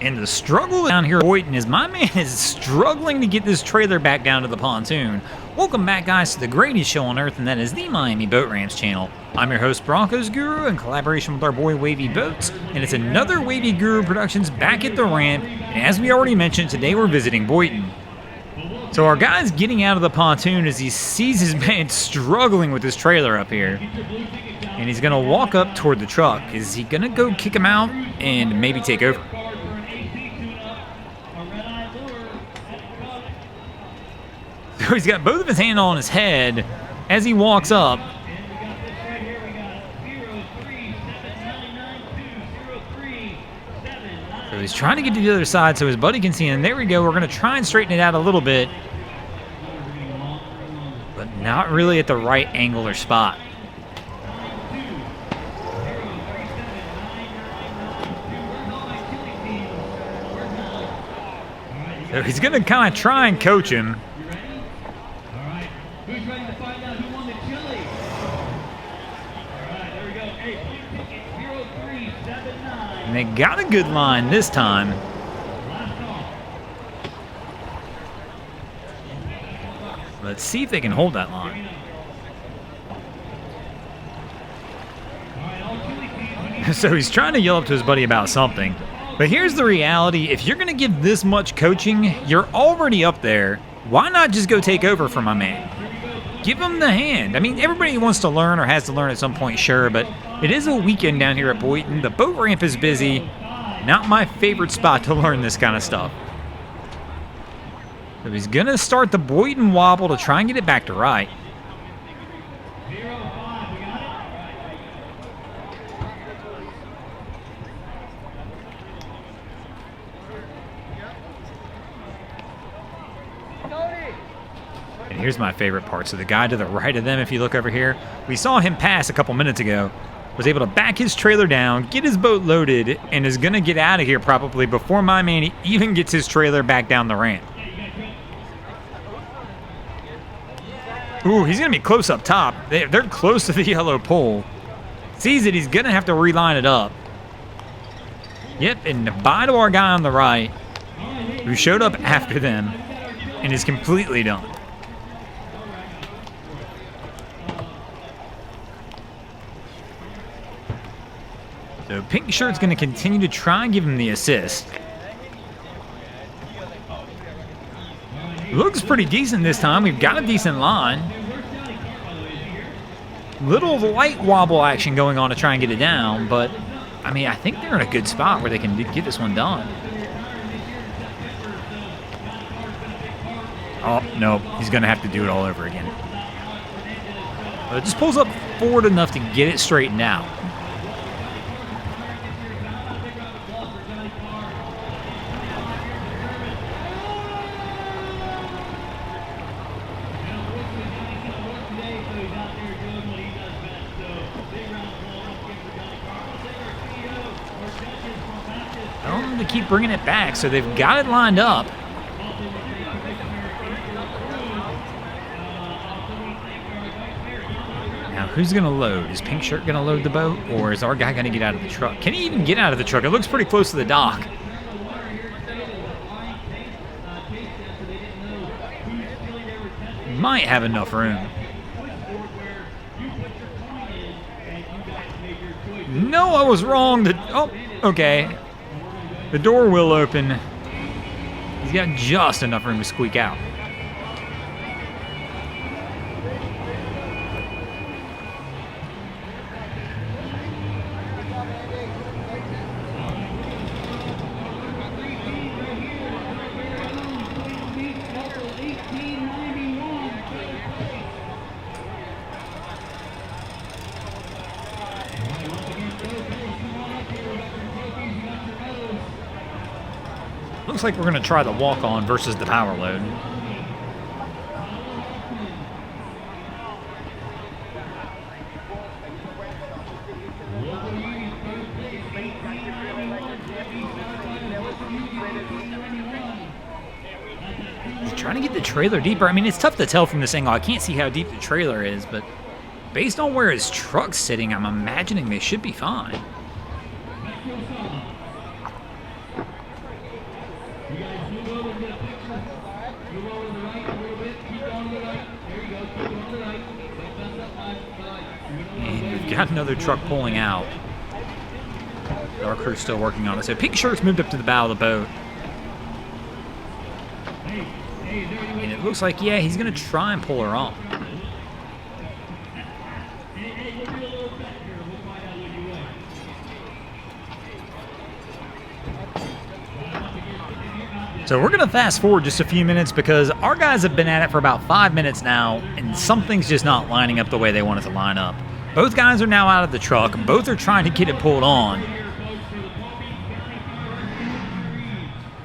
And the struggle down here at Boynton is my man is struggling to get this trailer back down to the pontoon. Welcome back, guys, to the greatest show on earth, and that is the Miami Boat Ramps channel. I'm your host, Broncos Guru, in collaboration with our boy Wavy Boats, and it's another Wavy Guru Productions back at the ramp. And as we already mentioned, today we're visiting Boynton. So our guy's getting out of the pontoon as he sees his man struggling with his trailer up here. And he's gonna walk up toward the truck. Is he gonna go kick him out and maybe take over? So he's got both of his hands on his head as he walks up. So he's trying to get to the other side so his buddy can see him. There we go. We're going to try and straighten it out a little bit, but not really at the right angle or spot. So he's going to kind of try and coach him. And they got a good line this time. Let's see if they can hold that line. So he's trying to yell up to his buddy about something. But here's the reality. If you're going to give this much coaching, you're already up there. Why not just go take over for my man? Give him the hand. I mean, everybody wants to learn or has to learn at some point, sure, but it is a weekend down here at Boynton. The boat ramp is busy. Not my favorite spot to learn this kind of stuff. So he's going to start the Boynton wobble to try and get it back to right. And here's my favorite part. So the guy to the right of them, if you look over here, we saw him pass a couple minutes ago, was able to back his trailer down, get his boat loaded, and is going to get out of here probably before my man even gets his trailer back down the ramp. Ooh, he's going to be close up top. They're close to the yellow pole. Sees it, he's going to have to reline it up. Yep, and bye to our guy on the right, who showed up after them and is completely done. So Pink Shirt's going to continue to try and give him the assist. Looks pretty decent this time. We've got a decent line. Little light wobble action going on to try and get it down, but I mean, I think they're in a good spot where they can get this one done. Oh, no, he's going to have to do it all over again. It just pulls up forward enough to get it straightened out. To keep bringing it back, so they've got it lined up. Now, who's going to load? Is Pink Shirt going to load the boat, or is our guy going to get out of the truck? Can he even get out of the truck? It looks pretty close to the dock. Might have enough room. No, I was wrong. Oh, okay. The door will open. He's got just enough room to squeak out. Looks like we're going to try the walk-on versus the power load. He's trying to get the trailer deeper. I mean, it's tough to tell from this angle. I can't see how deep the trailer is, but based on where his truck's sitting, I'm imagining they should be fine. And we've got another truck pulling out. Our crew's still working on it. So Pink Shirt's moved up to the bow of the boat. And it looks like, yeah, he's going to try and pull her off. So we're going to fast forward just a few minutes because our guys have been at it for about 5 minutes now, and something's just not lining up the way they want it to line up. Both guys are now out of the truck. Both are trying to get it pulled on.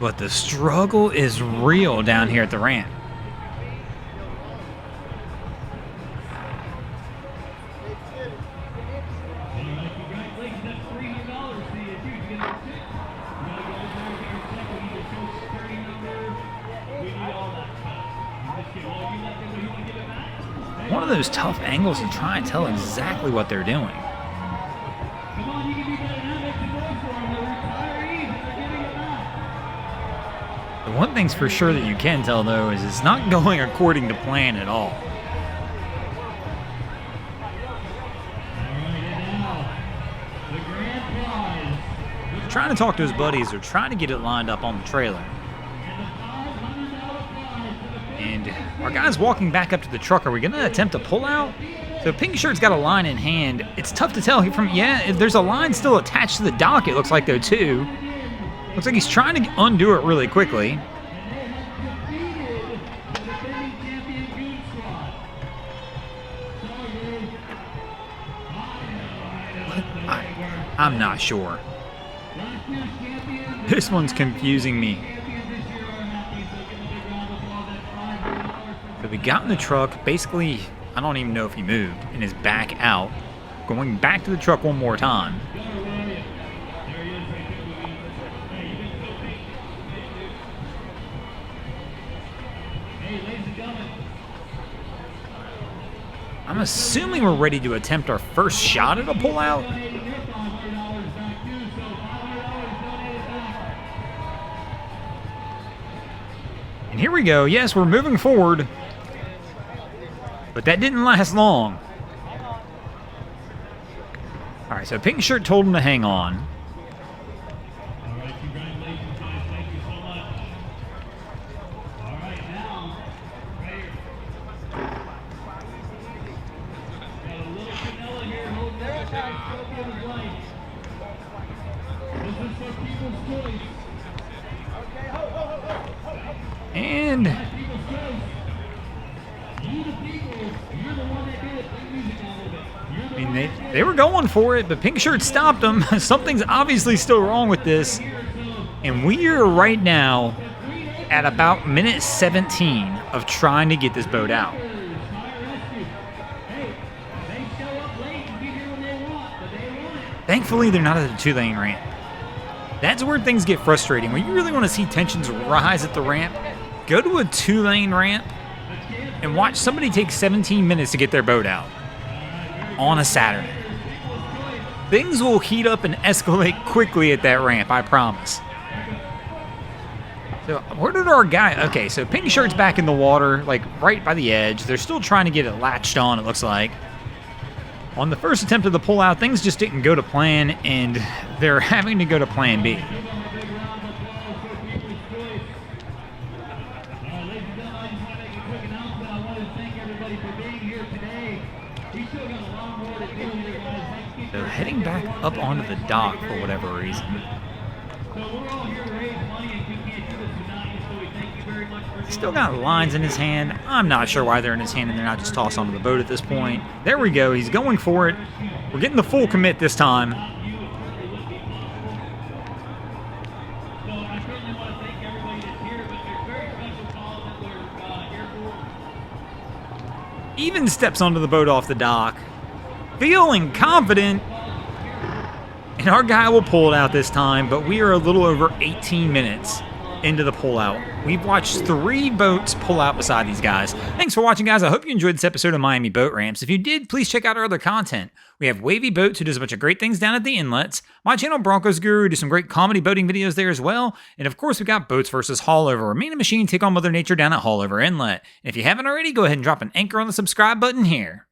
But the struggle is real down here at the ramp. One of those tough angles to try and tell exactly what they're doing. The one thing's for sure that you can tell, though, is it's not going according to plan at all. Trying to talk to his buddies or trying to get it lined up on the trailer. And our guy's walking back up to the truck. Are we going to attempt to pull out? So Pink Shirt's got a line in hand. It's tough to tell from, yeah, there's a line still attached to the dock, it looks like, though, too. Looks like he's trying to undo it really quickly. I'm not sure. This one's confusing me. So we got in the truck. Basically, I don't even know if he moved, and is back out. Going back to the truck one more time. I'm assuming we're ready to attempt our first shot at a pullout. And here we go. Yes, we're moving forward. But that didn't last long. All right, so Pink Shirt told him to hang on. And I mean, they were going for it, but Pink Shirt stopped them. Something's obviously still wrong with this. And we are right now at about minute 17 of trying to get this boat out. Thankfully, they're not at a 2-lane ramp. That's where things get frustrating. When you really want to see tensions rise at the ramp, go to a 2-lane ramp and watch somebody take 17 minutes to get their boat out on a Saturday. Things will heat up and escalate quickly at that ramp, I promise. So where did our guy... Okay, so Pink Shirt's back in the water, like right by the edge. They're still trying to get it latched on, it looks like. On the first attempt of the pullout, things just didn't go to plan, and they're having to go to plan B. So heading back up onto the dock for whatever reason. He's still got lines in his hand. I'm not sure why they're in his hand and they're not just tossed onto the boat at this point. There we go. He's going for it. We're getting the full commit this time. Even steps onto the boat off the dock. Feeling confident. And our guy will pull it out this time, but we are a little over 18 minutes into the pullout. We've watched 3 boats pull out beside these guys. Thanks for watching, guys. I hope you enjoyed this episode of Miami Boat Ramps. If you did, please check out our other content. We have Wavy Boats, who does a bunch of great things down at the inlets. My channel, Broncos Guru, who does some great comedy boating videos there as well. And of course, we got Boats vs. Haulover, where me and a machine take on Mother Nature down at Haulover Inlet. And if you haven't already, go ahead and drop an anchor on the subscribe button here.